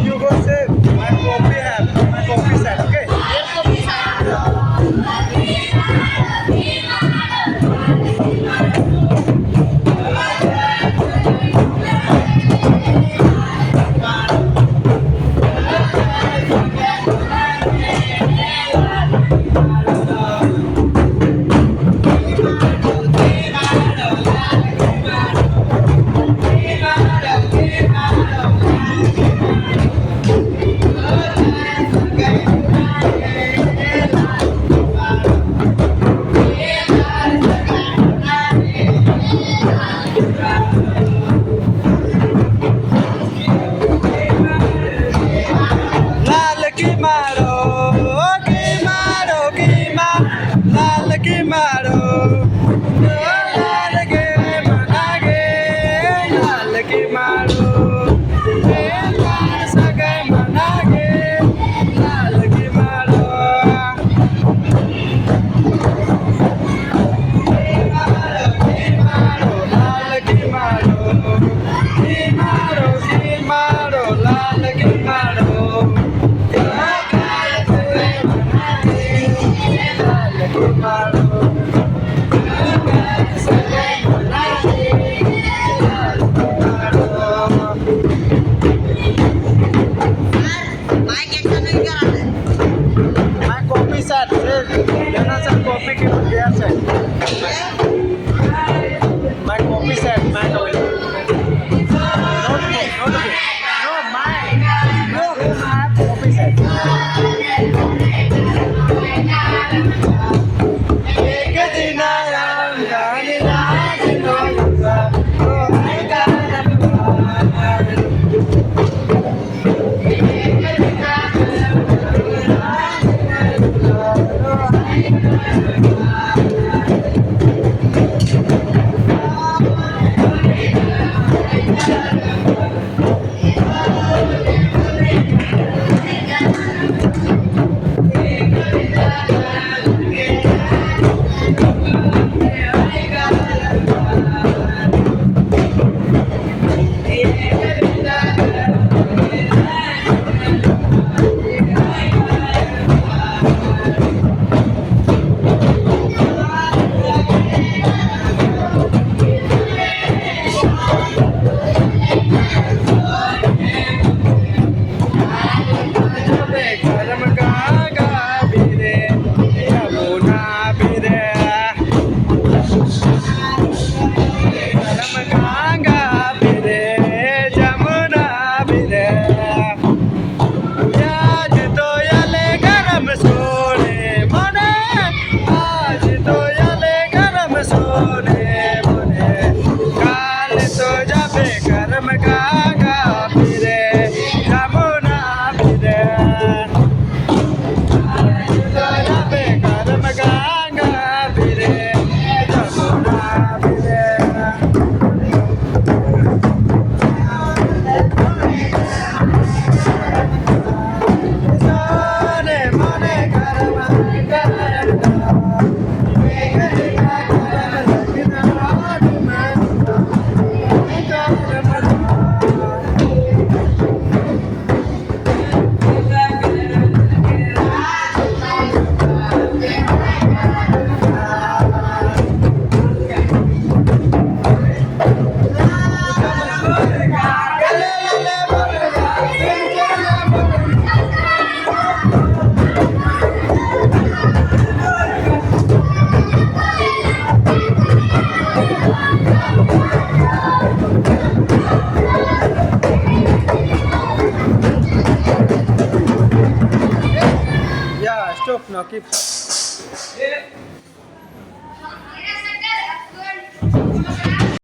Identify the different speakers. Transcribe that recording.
Speaker 1: You go say my coffee have my coffee set. Okay. लाल की मारो लाल की मारो लाल के मना गे लाल की मारो लाल सगे मना गे लाल की मारो लाल की मारो लाल की मारो My coffee set, jangan set kopi ke biar set. My coffee set, my coffee. No, my. No, I have coffee set. एक दिन आऊंगा निराश न होऊंगा तो आएगा
Speaker 2: عقيب.